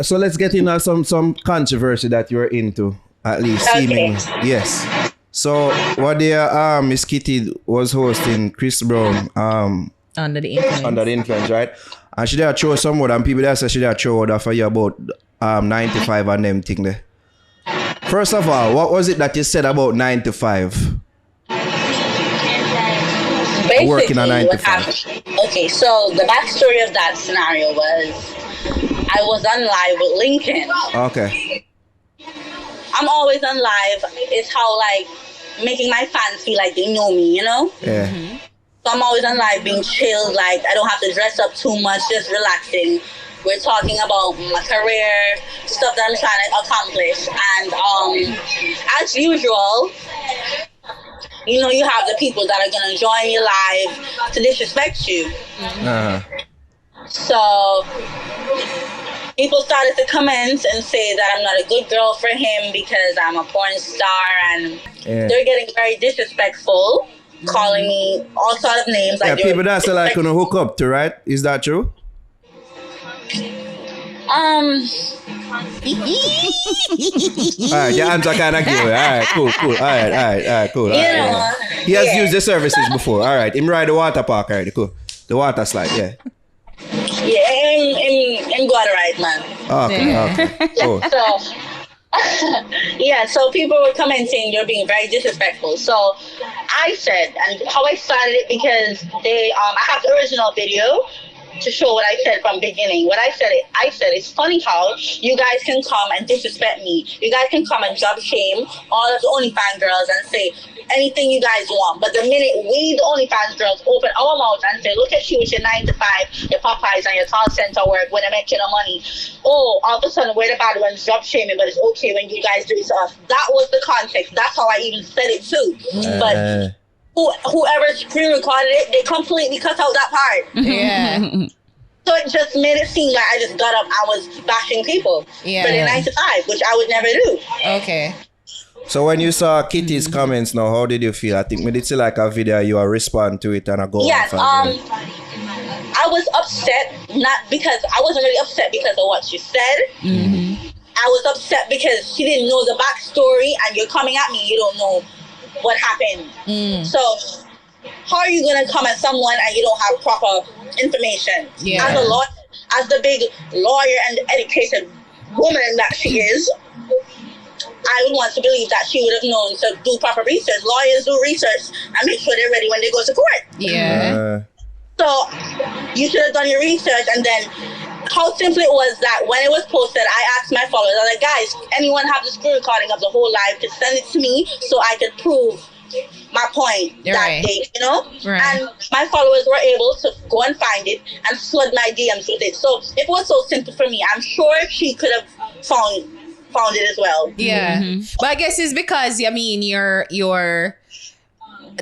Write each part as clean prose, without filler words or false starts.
so let's get into some controversy that you're into, at least seemingly. Yes. So what there Miss Kitty was hosting Chris Brown under the influence, right? And she did show some more than people that say she did show that for you about 95 and them thing there. First of all, what was it that you said about 95? Basically, working on 9 to 5. Okay, so the backstory of that scenario was I was on live with Lincoln. Okay. I'm always on live. It's how like making my fans feel like they know me, you know? Yeah. Mm-hmm. So I'm always on live being chilled, like I don't have to dress up too much, just relaxing. We're talking about my career, stuff that I'm trying to accomplish. And as usual, you know, you have the people that are going to join your live to disrespect you. Uh-huh. So people started to comment and say that I'm not a good girl for him because I'm a porn star, and they're getting very disrespectful, calling me all sorts of names. Yeah, like people that say like gonna hook up to, right? Is that true? Alright, your answer kind of give. Alright, cool. Alright, cool. You know, he has used the services before. Alright, him ride the water park. Alright, cool. The water slide, yeah. Yeah, in Guada, right, man. Okay. Cool. So, yeah, so people were commenting, you're being very disrespectful. So I said, and how I started it, because I have the original video to show what I said from beginning. What I said, it's funny how you guys can come and disrespect me. You guys can come and job shame all of the OnlyFans girls and say anything you guys want. But the minute we, the OnlyFans girls, open our mouths and say, look at you with your 9 to 5, your Popeyes and your call center work when I'm making no money. Oh, all of a sudden we're the bad ones job shaming, but it's okay when you guys do it to us. That was the context. That's how I even said it too. But whoever screen recorded it, they completely cut out that part. Yeah. So it just made it seem like I just got up and was bashing people for their 9 to 5, which I would never do. Okay. So when you saw Kitty's comments now, how did you feel? I think we did see like a video, you are respond to it and I go. Yes, I was upset, not because I wasn't really upset because of what she said. Mm-hmm. I was upset because she didn't know the backstory, and you're coming at me, you don't know what happened. So how are you gonna come at someone and you don't have proper information? Yeah. As a lawyer, as the big lawyer and educated woman that she is, I would want to believe that she would have known to do proper research. Lawyers do research and make sure they're ready when they go to court. Yeah. So you should have done your research. And then how simple it was that when it was posted, I asked my followers, I was like, guys, anyone have the screen recording of the whole live, to send it to me so I could prove my point that day, you know? Right. And my followers were able to go and find it and flood my DMs with it. So it was so simple for me. I'm sure she could have found it as well. Yeah. Mm-hmm. But I guess it's because, I mean, you're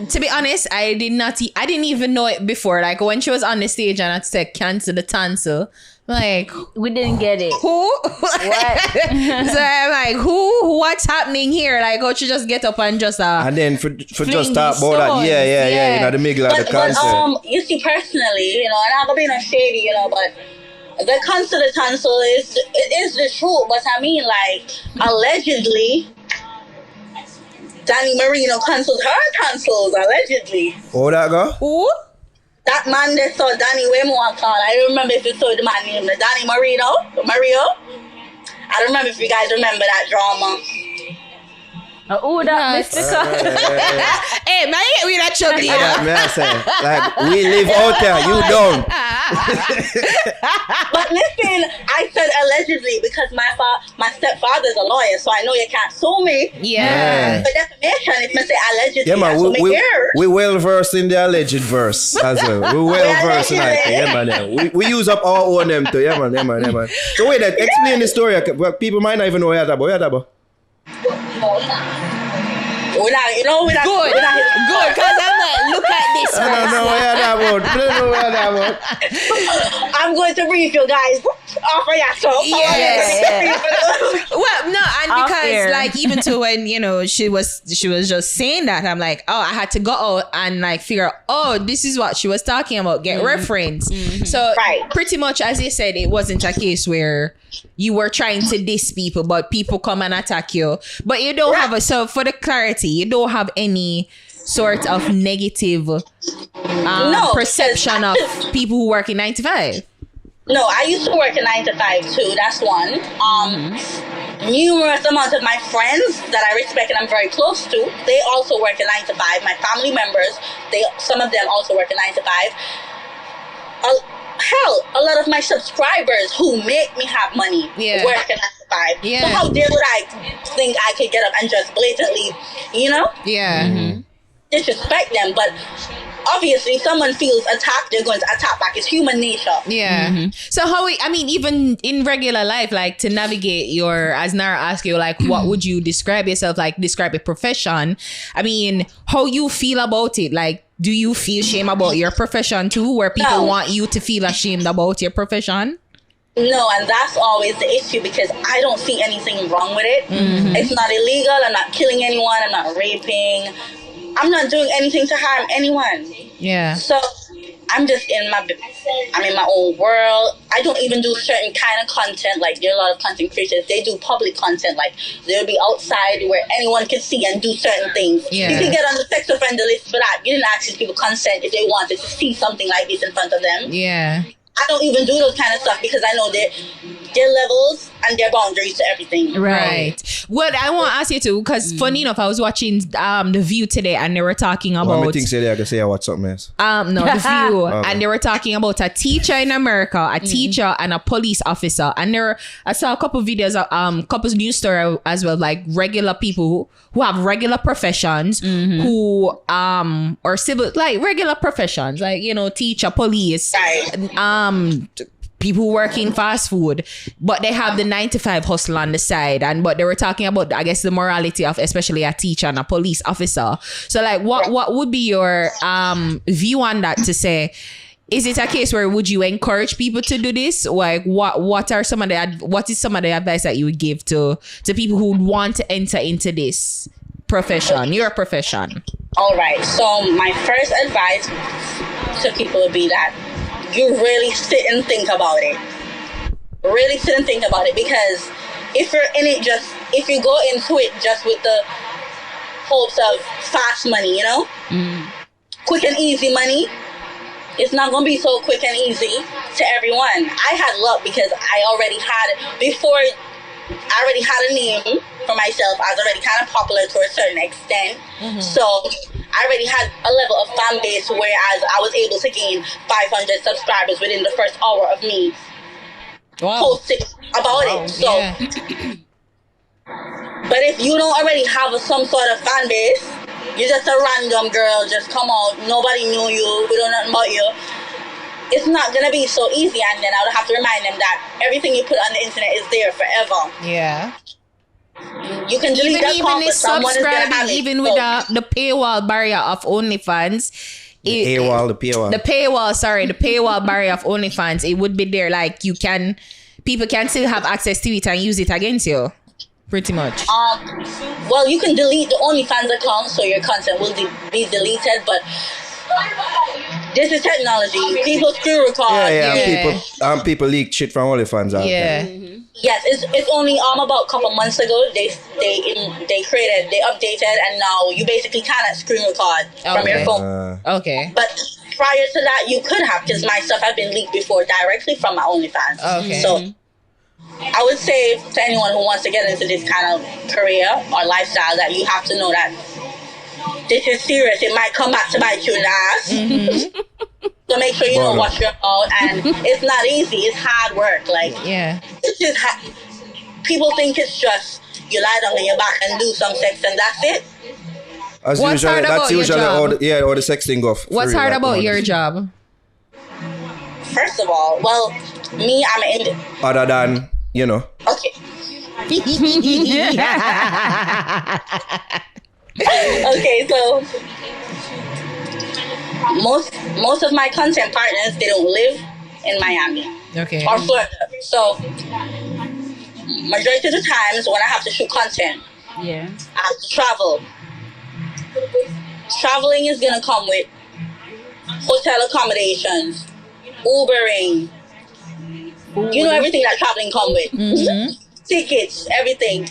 to be honest, I didn't even know it before. Like when she was on the stage and I said cancel the tonsil, like we didn't get it. Who? What? So I'm like, who? What's happening here? Like, oh, she just get up and just and then for just talk about that, yeah, you know, the middle of the concert. But you see, personally, you know, and I'm not being shady, you know, but the concert of tonsil is the truth. But I mean, like, allegedly, Danny Marino canceled her tonsils, allegedly. Oh, that go? Who? That man that saw Danny way more call. I don't remember if you saw the man named Danny Mario. I don't remember if you guys remember that drama. That Mystikal. Hey, man, we not chubby. Like, we live out there, you don't. But listen, I said allegedly because my stepfather's a lawyer, so I know you can't sue me. Yeah. But defamation, if I say allegedly, yeah, man, we well versed in the alleged verse as well. We well versed in it. Yeah, man. We use up our own them too. Yeah, man. So wait, explain the story. People might not even know what you're about. We're not good, because I'm like, look at this. I don't know what you're about. I'm going to brief you guys off of yourself. Yes. Well, no, and because It's like even to when, you know, she was just saying that, I'm like, oh, I had to go out and like figure out, oh, this is what she was talking about, get reference. So pretty much, as you said, it wasn't a case where you were trying to diss people, but people come and attack you. But you don't have so for the clarity, you don't have any sort of negative perception of people who work in 9 to 5. No, I used to work in 9 to 5 too. That's one. Numerous amounts of my friends that I respect and I'm very close to, they also work in 9 to 5. My family members, some of them also work in 9 to 5. Hell, a lot of my subscribers who make me have money work in 9 to 5. So how dare would I think I could get up and just blatantly, you know? Disrespect them, but obviously someone feels attacked, they're going to attack back. It's human nature. So even in regular life, like to navigate your, as Nara asked you, like what would you describe yourself, like describe a profession? I mean, how you feel about it? Like, do you feel shame about your profession too, where people want you to feel ashamed about your profession? No, and that's always the issue because I don't see anything wrong with it. It's not illegal. I'm not killing anyone. I'm not raping. I'm not doing anything to harm anyone. So I'm just in my own world. I don't even do certain kind of content. Like there are a lot of content creators. They do public content. Like they'll be outside where anyone can see and do certain things. You can get on the sex offender list for that. You didn't ask these people consent if they wanted to see something like this in front of them. I don't even do those kind of stuff because I know their levels and their boundaries to everything. Right. What I want to ask you too, because funny enough, I was watching The View today and they were talking about... I think I can say I watch something else. No, The View. And they were talking about a teacher in America, a teacher and a police officer. And I saw a couple videos, couple news story as well, like regular people who have regular professions, who or civil, like regular professions, like, you know, teacher, police, people working fast food, but they have the 9 to 5 hustle on the side. But they were talking about, I guess, the morality of especially a teacher and a police officer. So like what would be your view on that, to say, is it a case where would you encourage people to do this? Like what is some of the advice that you would give to people who would want to enter into this profession, your profession? All right. So my first advice to people would be that you really sit and think about it. Really sit and think about it, because if you're in it if you go into it just with the hopes of fast money, you know, quick and easy money, it's not going to be so quick and easy to everyone. I had luck because I already had a name for myself. I was already kind of popular to a certain extent. So I already had a level of fan base, whereas I was able to gain 500 subscribers within the first hour of me posting about it. So, but if you don't already have some sort of fan base, you're just a random girl, just come out, nobody knew you, we don't know nothing about you, it's not gonna be so easy. And then I would have to remind them that everything you put on the internet is there forever. You can delete that account, but someone is gonna have it. Even with the paywall barrier of OnlyFans, the paywall barrier of OnlyFans, it would be there. Like people can still have access to it and use it against you, pretty much. Well, you can delete the OnlyFans account, so your content will be deleted, but this is technology. People screen record. People leak shit from OnlyFans out there. Yes, it's only about a couple months ago they updated, and now you basically cannot screen record from your phone. But prior to that, you could have, because my stuff has been leaked before directly from my OnlyFans. So I would say to anyone who wants to get into this kind of career or lifestyle that you have to know that this is serious. It might come back to bite you in the ass. So make sure you know what you're about. And it's not easy. It's hard work. Like, it's just people think it's just you lie down on your back and do some sex and that's it. As What's usual, hard that's about your usually job? All the sex thing go. What's hard about your job? First of all, well, me, I'm an other than, you know. Okay. Okay, so most of my content partners, they don't live in Miami or Florida. So majority of the times when I have to shoot content, Yeah. I have to travel. Traveling is gonna come with hotel accommodations, Ubering. You know everything that traveling come with. Mm-hmm. Tickets, everything.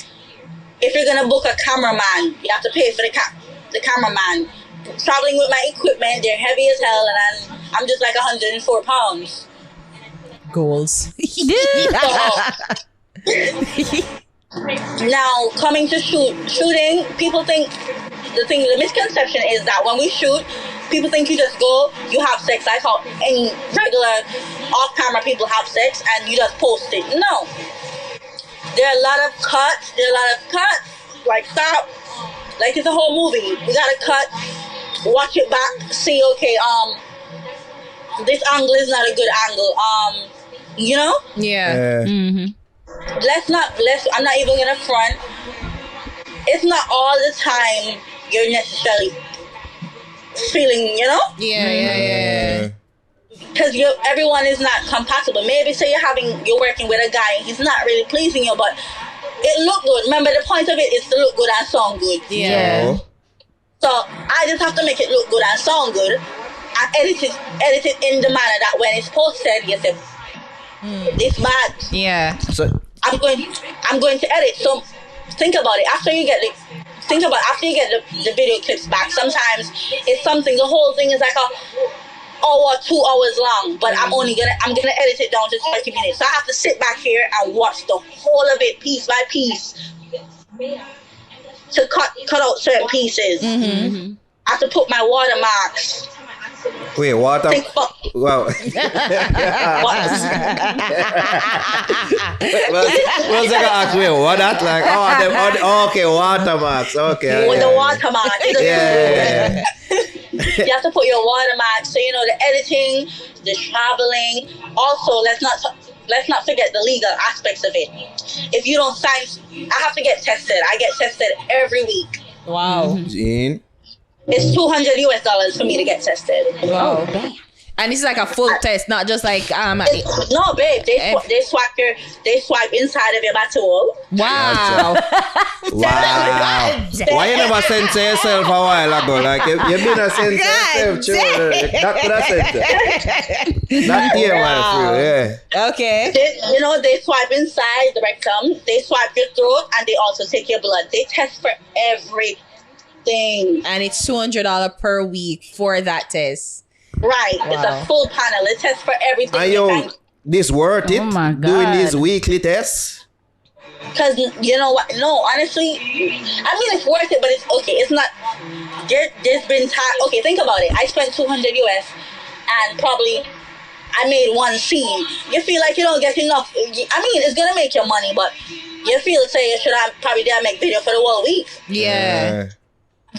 If you're gonna book a cameraman, you have to pay for the cameraman. Traveling with my equipment, they're heavy as hell, and I'm just like 104 pounds. Goals. So, now coming to shooting, people think the misconception is that when we shoot, people think you just go, you have sex like how any regular off-camera people have sex, and you just post it. No, there are a lot of cuts. Like stop, like it's a whole movie. You gotta cut, watch it back, see okay, this angle is not a good angle. You know? Yeah. Mm-hmm. I'm not even gonna front. It's not all the time you're necessarily feeling, you know? Yeah. Because everyone is not compatible. Maybe say you're working with a guy and he's not really pleasing you, but it look good. Remember, the point of it is to look good and sound good. Yeah. So I just have to make it look good and sound good, and edit it in the manner that when it's posted, you say, it's bad. Yeah. So I'm going to edit. So think about it. After you get the video clips back, sometimes it's something. The whole thing is like a hour, 2 hours long, but I'm gonna edit it down to 30 minutes. So I have to sit back here and watch the whole of it piece by piece to cut out certain pieces. Mm-hmm. I have to put my watermarks. wait, what? Wow. Well, I ask me what that like? Okay, watermarks. Okay. With the watermark. Yeah. You have to put your watermark. So the editing, the traveling. Also, let's not forget the legal aspects of it. If you don't sign, I have to get tested. I get tested every week. Wow. Jean? It's $200 for me to get tested. Wow. And it's like a full test, not just like No, babe. They swipe inside of your butthole. Wow. Wow. Why you never censor yourself a while ago? Like you've been a censor yourself, sure. That could have censor. That here, man, yeah. Okay. They swipe inside the rectum. They swipe your throat, and they also take your blood. They test for everything. And it's $200 per week for that test. Right. Wow. It's a full panel. It tests for everything. And this worth it? Oh my God. Doing these weekly tests? Because you know what? No, honestly, I mean it's worth it, but it's okay. It's not. There's been time. Okay, think about it. I spent $200 US, and probably I made one scene. You feel like you don't get enough. I mean, it's gonna make your money, but you feel should I probably did I make video for the whole week? Yeah.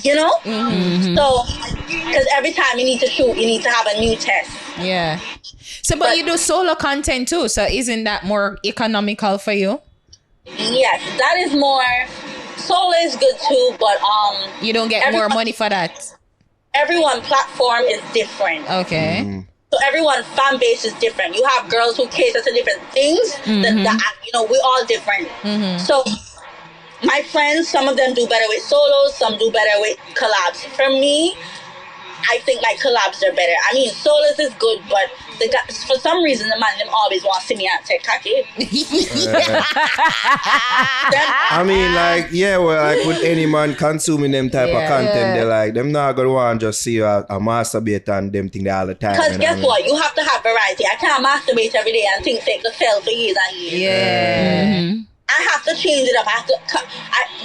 You know? Mm-hmm. So, because every time you need to shoot, you need to have a new test. Yeah. So, but you do solo content too. So, isn't that more economical for you? Yes, that is more. Solo is good too, but you don't get more money for that. Everyone platform is different. Okay. Mm. So everyone's fan base is different. You have girls who cater to different things. Mm-hmm. We're all different. Mm-hmm. So my friends, some of them do better with solos, some do better with collabs. For me, I think my collabs are better. I mean, solos is good, but for some reason, the man them always want to see me out take cocky. I mean, like with any man consuming them type of content, they're like, them not gonna want to just see you a masturbate and them thing there all the time. Because guess what? You have to have variety. I can't masturbate every day and think they could sell for years and years. Yeah. Mm-hmm. I have to change it up.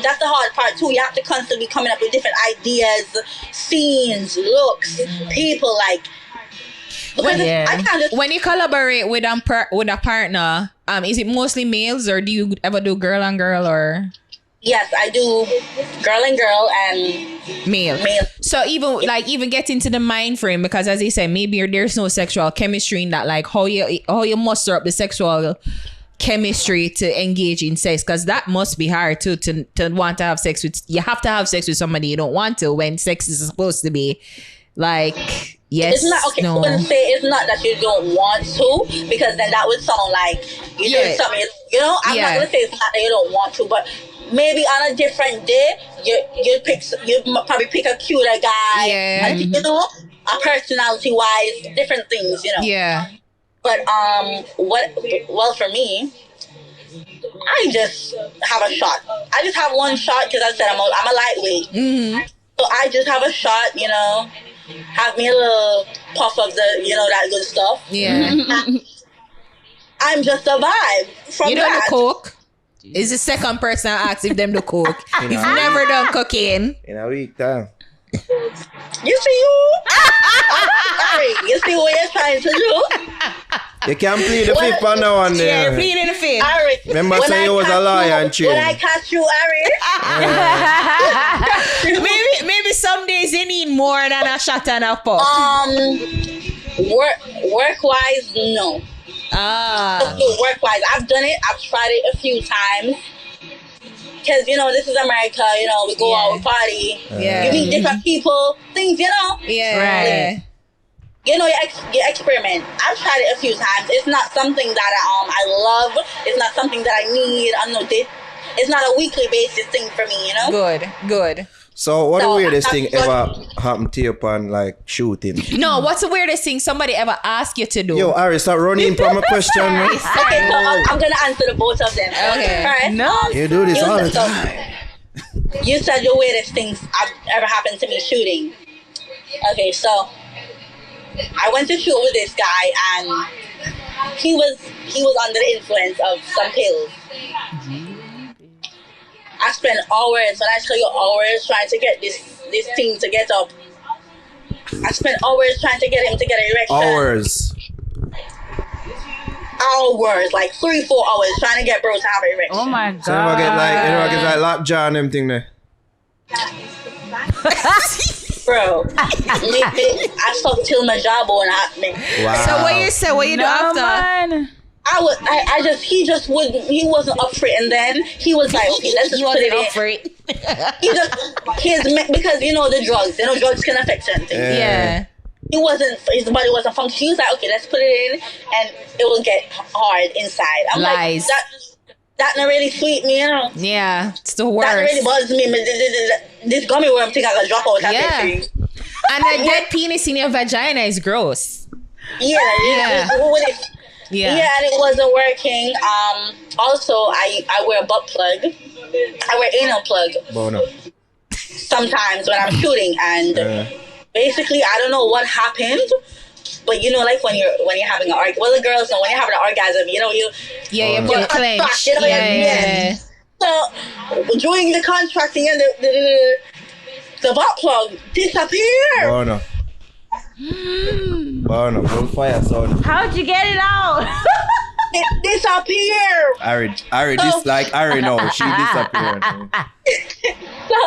That's the hard part too. You have to constantly be coming up with different ideas, scenes, looks, people. Like, I can't just. When you collaborate with a partner, is it mostly males, or do you ever do girl and girl, or? Yes, I do girl and girl and male. So even get into the mind frame, because as you say, maybe there's no sexual chemistry in that. Like how you muster up the sexual chemistry to engage in sex, because that must be hard too, to want to have sex with. You have to have sex with somebody you don't want to, when sex is supposed to be like yes. It's not okay. No. I wouldn't say it's not that you don't want to, because then that would sound like you doing something. I'm not gonna say it's not that you don't want to, but maybe on a different day, you probably pick a cuter guy. Yeah. And, you know, a personality wise, different things, you know. Yeah. But for me, I just have a shot. I just have one shot because I said I'm a lightweight. Mm-hmm. So I just have a shot, you know, have me a little puff of the, you know, that good stuff. Yeah. I'm just a vibe from You don't do that. coke? Is the second person I ask if them do coke. You've never done cocaine. In a week time. You see sorry, you see what you're trying to do? You can plead the fifth on that one Yeah, there. pleading the fifth. Ari, Remember when say I you was a catch liar you- and chain. When I catch you, Ari. Maybe some days you need more than a shot and a puff. Work wise, no. Work wise, I've done it. I've tried it a few times. Because, you know, this is America. You know, we go out, we party. Yeah. You meet different people, things, you know. Yeah. Right. You know, you experiment. I've tried it a few times. It's not something that I love. It's not something that I need. It's not a weekly basis thing for me, you know. Good. So what the So, weirdest I thing have ever happened to you upon like shooting? No, what's the weirdest thing somebody ever asked you to do? Yo, Ari, start running from a question, man. Okay, so I'm going to answer the both of them. Okay. All right. No. You do this all the So, time. You said the weirdest things ever happened to me shooting. Okay, so I went to shoot with this guy, and he was under the influence of some pills. I spent hours, when I tell you hours, trying to get this thing to get up. I spent hours trying to get him to get an erection. Hours. Hours, like 3-4 hours, trying to get bro to have an erection. Oh my god. So you never get like lockjaw and them thing there. Bro, I stuck till my jawbone at me. Wow. So what you say? What you do No, after? man. He wasn't up for it, and then he was like, okay, let's just put it in. for it. Because you know the drugs, drugs can affect certain things. Yeah. His body wasn't functioning. He was like, okay, let's put it in, and it will get hard inside. I'm Lies. like, that not really sweet me, you know. Yeah. It's the That worst. really bothers me. This gummy worm thing I got drop out. Yeah. And a dead penis in your vagina is gross. Yeah. Yeah, and it wasn't working. Also, I wear a butt plug. I wear anal plug Bono. sometimes when I'm shooting, and basically I don't know what happened, but you know, like when you're having an orgasm. Well, the girls know when you're having an orgasm, you know, your butt clench. Yeah. So during the contracting and the butt plug disappeared. Bono. Bono. Don't fire sound. How'd you get it out? It disappeared. Ari, this like Ari now. She disappeared. So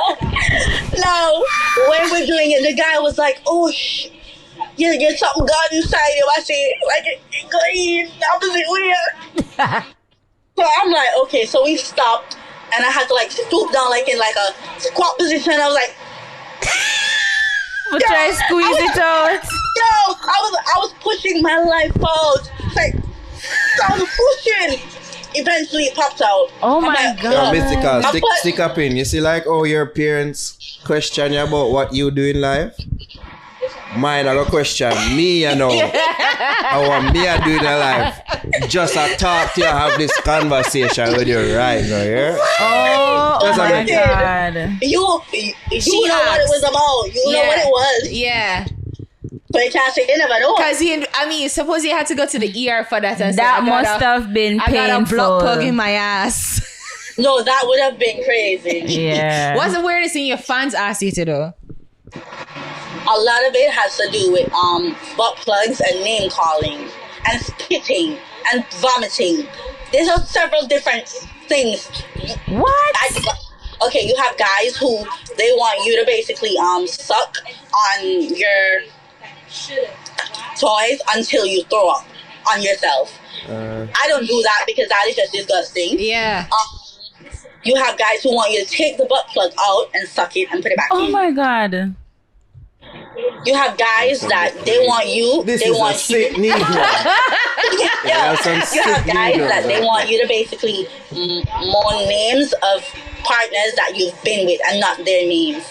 now when we're doing it, the guy was like, "Oh, you something gone inside you." I say, like it going opposite weird. So I'm like, okay. So we stopped, and I had to like stoop down, like in like a squat position. I was like, But try to squeeze it out. yo, I was pushing my life out. Like I was pushing. Eventually, it popped out. Oh I'm my like, God. Yo, Mystikal, I put- stick up in. You see, like, oh, your parents question you about what you do in life. Mine, I got question me, you know. What me I do in life. Just I talk to you, have this conversation with you right now, yeah? Oh That's my amazing. god. You know what it was about. You know what it was. Yeah. But you can't say you never know. Because suppose he had to go to the ER for that. And say, That I got must have been I got a blood plug in painful. my ass. No, that would have been crazy. Yeah. What's the weirdest thing your fans asked you to do? A lot of it has to do with butt plugs and name calling and spitting and vomiting. There's several different things. What? Okay, you have guys who they want you to basically suck on your toys until you throw up on yourself. I don't do that because that is just disgusting. Yeah. You have guys who want you to take the butt plug out and suck it and put it back Oh in. my god. You have guys that they want you. This they is a want sick you. Negro. Yeah, some you have sick guys Negro. that they want you to basically moan names of partners that you've been with and not their names.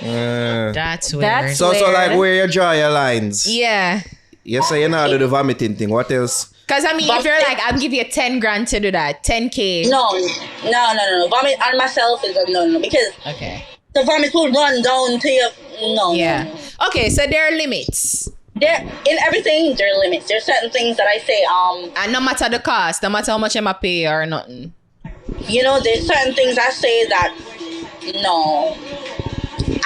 That's weird. That's So like weird. where you draw your lines. Yeah. You say you know do the vomiting thing. What else? Because I mean, if you're like, I'll give you 10 grand to do that, 10K. No. Vomit on myself is a no. Because Okay. the vomit will run down to your... No. Yeah. Okay, so there are limits. There, in everything, there are limits. There are certain things that I say, And no matter the cost, no matter how much I'm pay or nothing. you know, there's certain things I say that, no.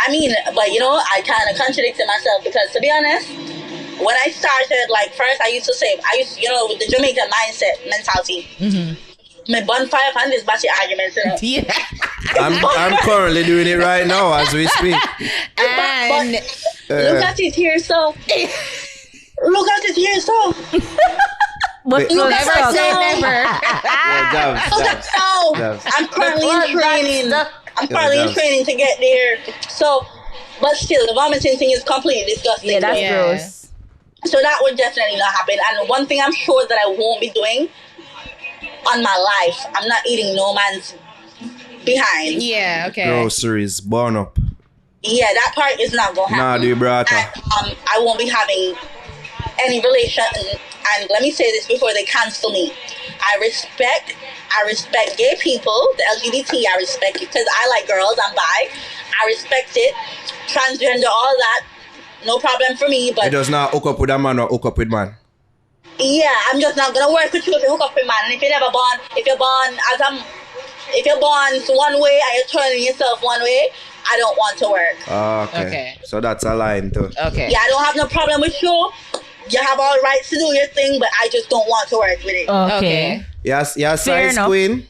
I mean, but you know, I kind of contradicted myself because, to be honest, when I started, like, first I used, you know, with the Jamaican mentality, my bonfire and this batty arguments, you know. Yeah. I'm currently doing it right now as we speak. And Look at it here, so. Look at it here, so. But Look never at say so. never. Look at so. Jabs. I'm currently in training. I'm currently in Jabs. training to get there. So, but still, the vomiting thing is completely disgusting. Yeah, that's Yeah. gross. So that would definitely not happen. And one thing I'm sure that I won't be doing on my life, I'm not eating no man's behind. Yeah, okay. Groceries, burn up. Yeah, that part is not going to Nah, happen. do you brother? And, I won't be having any relation. And let me say this before they cancel me. I respect gay people, the LGBT, I respect it because I like girls, I'm bi. I respect it. Transgender, all that, no problem for me. It But does not hook up with a man or hook up with man. yeah, I'm just not gonna work with you if you hook up with man. And if you're born one way and you're turning yourself one way, I don't want to work. Okay. Okay. So that's a line too. Okay. Yeah, I don't have no problem with you. You have all rights to do your thing, but I just don't want to work with it. Okay. Yes, Fair size enough. queen.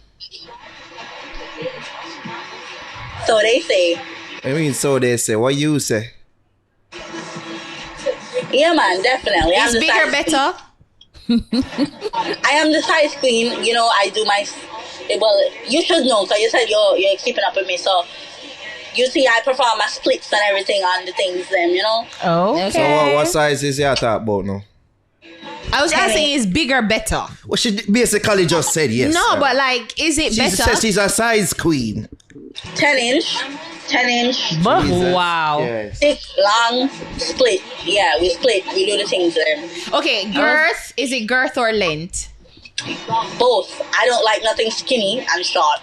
So they say. I mean, so they say. What you say? Yeah, man, definitely. Is bigger better? I am the size queen. You know, I do my... Well, you should know, because you said you're keeping up with me. So, you see, I perform my splits and everything on the things, them, you know? Okay. So what size is you talking about now? I was asking, is bigger better? Well, she basically just said yes. No, but like, is it she better? says she's a size queen. 10 inch. But Jesus. Wow. Yes. Thick, long, split. Yeah, we split. We do the things there. Okay, girth. Is it girth or length? Both. I don't like nothing skinny and short.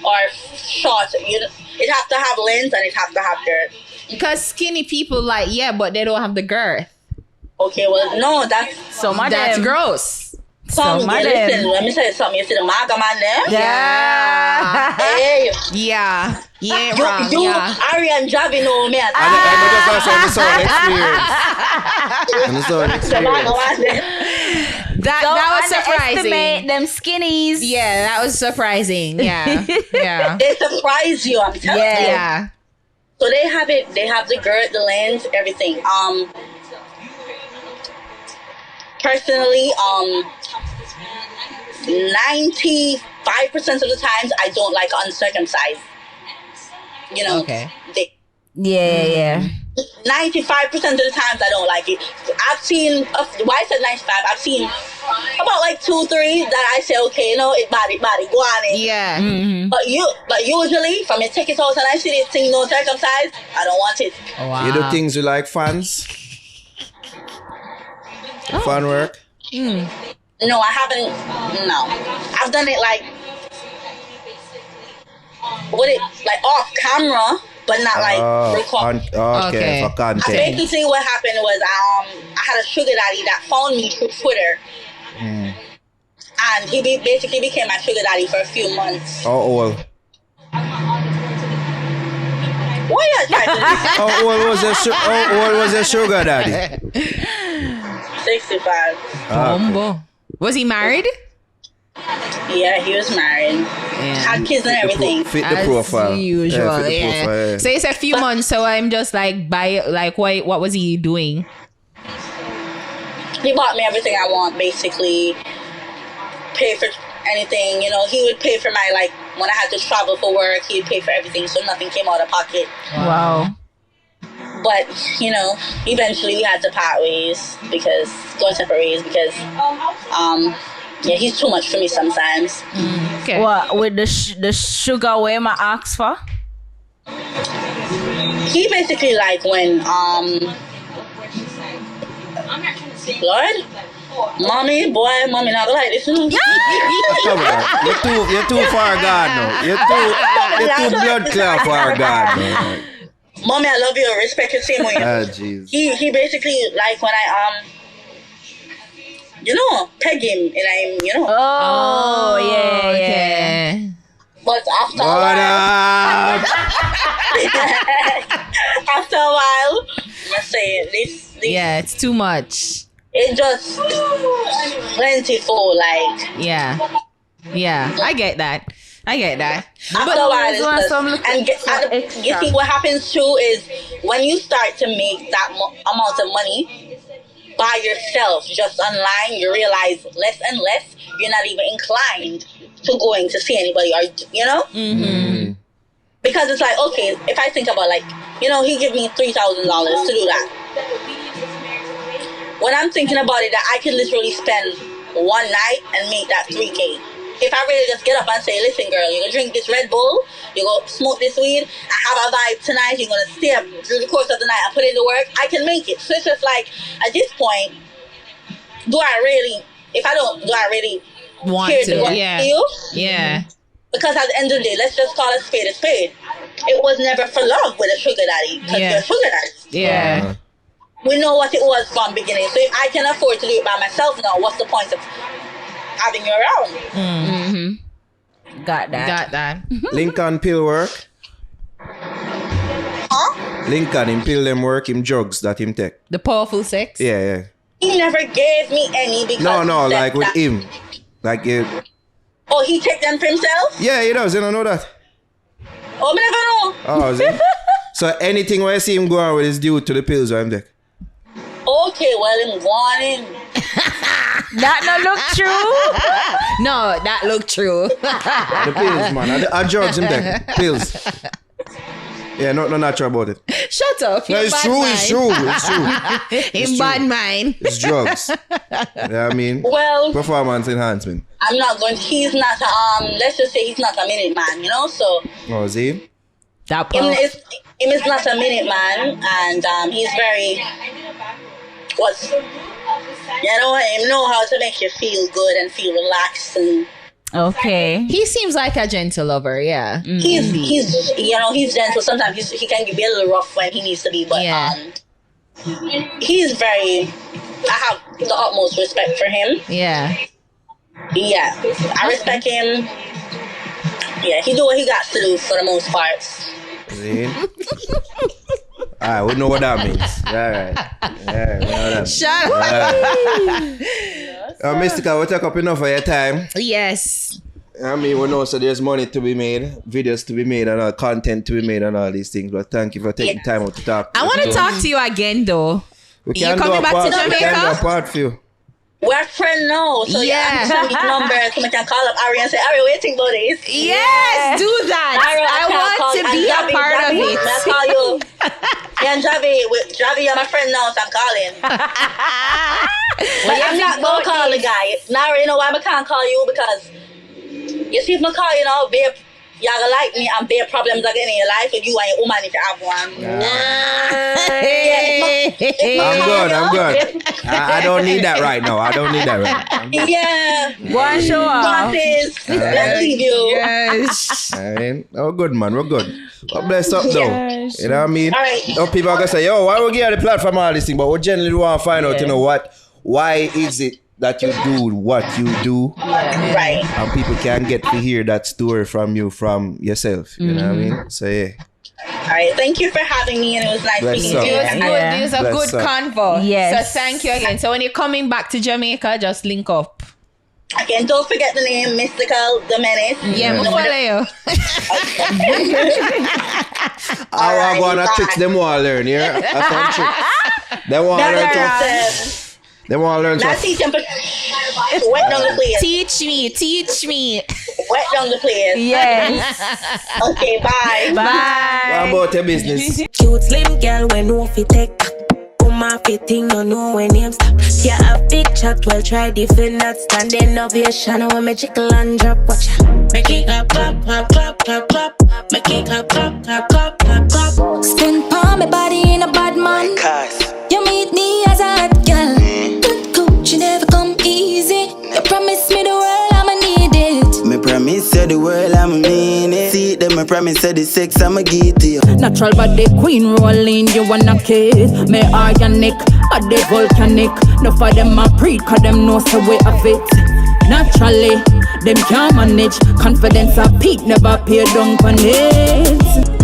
Or short. It have to have length and it have to have girth. Because skinny people like, yeah, but they don't have the girth. Okay, well, no, that's... some of That's them. gross. Some, Some yeah, of listen, them. let me tell you something. You see the MAGA man there? Yeah. Hey, Yeah. Yeah, wrong. you Yeah. Ari and Javi know me. I just also on the sound experience. On the sound The MAGA experience. man there. That was surprising. Underestimate them skinnies. Yeah, that was surprising. Yeah. Yeah. They surprise you, I'm telling you. Yeah. So they have it. They have the girth, the lens, everything. Personally, 95% of the times I don't like uncircumcised. You know. Okay. Yeah. 95% of the times I don't like it. I've seen. Why I said 95? I've seen about like 2, 3 that I say, okay, you know, it body, go on it. Yeah. Mm-hmm. But usually, from your ticket house and I see this thing no circumcised, I don't want it. Wow. You do things you like fans? Fan work? No, I haven't. No, I've done it like off camera, but not like record. Okay, for content. Basically, what happened was I had a sugar daddy that found me through Twitter, and he basically became my sugar daddy for a few months. How old? What are you trying to How old was your sugar daddy? 65. Bumbo. Was he married? Yeah, he was married, had kids and everything. Fit the As profile. usual. Fit the Yeah. profile, yeah. So it's a few months. So I'm just like, what was he doing? He bought me everything I want, basically. Pay for anything, you know. He would pay for my, like, when I had to travel for work, he would pay for everything, so nothing came out of pocket. Wow. But, you know, eventually we had to part ways go separate ways because, yeah, he's too much for me sometimes. Okay. What with the sugar where my ask for? He basically like when Lord, mommy not gonna like this. Come on. You're too far gone now. You're too blood clot far gone now. Mommy, I love you. Respect you same way. Ah, jeez. He basically like when I peg him and I'm Oh, yeah. Okay. But after a What while, up? after a while, I say this Yeah, it's too much. it just plentiful like. Yeah. I get that. After a while, it's just, you see what happens too is when you start to make that amount of money by yourself, just online, you realize less and less you're not even inclined to going to see anybody, or Mm-hmm. because it's like, okay, if I think about like, he give me $3,000 to do that. When I'm thinking about it, that I can literally spend one night and make that $3K. If I really just get up and say, listen, girl, you're going to drink this Red Bull, you're going to smoke this weed, and have a vibe tonight, you're going to stay up through the course of the night and put in the work, I can make it. So it's just like, at this point, do I really Want care to? to work Yeah. for you? Yeah. Because at the end of the day, let's just call a spade a spade. It was never for love with a sugar daddy, because Yeah. you're a sugar daddy. Yeah. We know what it was from beginning. So if I can afford to do it by myself now, what's the point of having you around? Mm-hmm. Got that. Lincoln pill work. Huh? Lincoln him pill them work him drugs that him take. The powerful sex. Yeah. He never gave me any because No, he said like with that- him. Like Oh, he take them for himself? yeah, he does. You don't know that. Oh, I never know. Oh, is it? So anything where I see him go on with is due to the pills I'm take. Okay, well, I'm going in. That not look true. No, that looked true. The pills, man. I drugs him take. Pills. Yeah, no natural about it. Shut up. No, you it's bad true, mind. it's true. In bad mind. It's drugs. Yeah, I mean, Well, performance enhancement. I'm not going to, he's not, let's just say he's not a minute man, so Oh, is he? That him is not a minute man, and he's very, him know how to make you feel good and feel relaxed, and Okay. He seems like a gentle lover, yeah. he's gentle. Sometimes he can be a little rough when he needs to be, but Yeah. he's very, I have the utmost respect for him. Yeah. Yeah, I respect him. Yeah, he do what he got to do for the most part. See? Alright, we know what that means. Alright. Yeah, we know that. Shut up. Mystikal, we take up enough of your time. Yes. I mean, we know so there's money to be made, videos to be made, and all content to be made, and all these things. But thank you for taking time out to talk. I want to talk to you again, though. We You can do coming a back to part. We can do Jamaica? a part for you. We're friends now, so Yeah. I'm send me the number so I can call up Ari and say, Ari, waiting for this. Yes, do that. Ari, I want to be a part of I it. call you. Yeah, and Javi, you're my friend now, so I'm calling. But I'm not going to call the guy. Now you know why I can't call you, because you see if I call you now, babe, y'all gonna like me and bear problems again in your life with you and your woman if you have one. I'm good. I don't need that right now. Yeah. Go and show off. Bosses, let's leave you. Yes. I mean, we're good, man. We're good. But bless up, though. Yes. You know what I mean? All right. Now people are gonna say, yo, why we give you the platform all this thing? But we generally want to find out, why is it that you do what you do? Right. And people can get to hear that story from you, from yourself. You know what I mean? So yeah. All right. Thank you for having me, and it was nice Bless speaking up. to you. It was good. Yeah. It was a Bless good up. convo. Yes. So thank you again. So when you're coming back to Jamaica, just link up. Again, don't forget the name, Mystikal Menace. Yeah, we'll follow you. I want to bye. tricks them all learn, yeah? That's some tricks. They want to learn to, they want to learn Now to. teach them. Wet down the place. Teach me. Wet down the place. Yes. Okay, bye. Bye. What about your business? Cute slim girl when no fit take. Come my fitting, no know when name stop. Yeah, a big chat, well try defend that standing ovation. When me jickle and drop, watch out. Make it clap, clap, clap, clap, clap, clap. Make it clap, clap, clap, clap, clap, clap. Spend palm my body in a bad man. You meet me as a hot girl. Good coach, you never come easy. You promise me the world, I'ma need it. Me promise you the world, I'ma mean it. See them, me promise you the sex, I'ma give to you. Natural body queen rolling, you wanna kiss. Me organic, a the volcanic. No for them a preach, cause them know so way of it. Naturally, them can't manage. Confidence a peak, never pay down on it.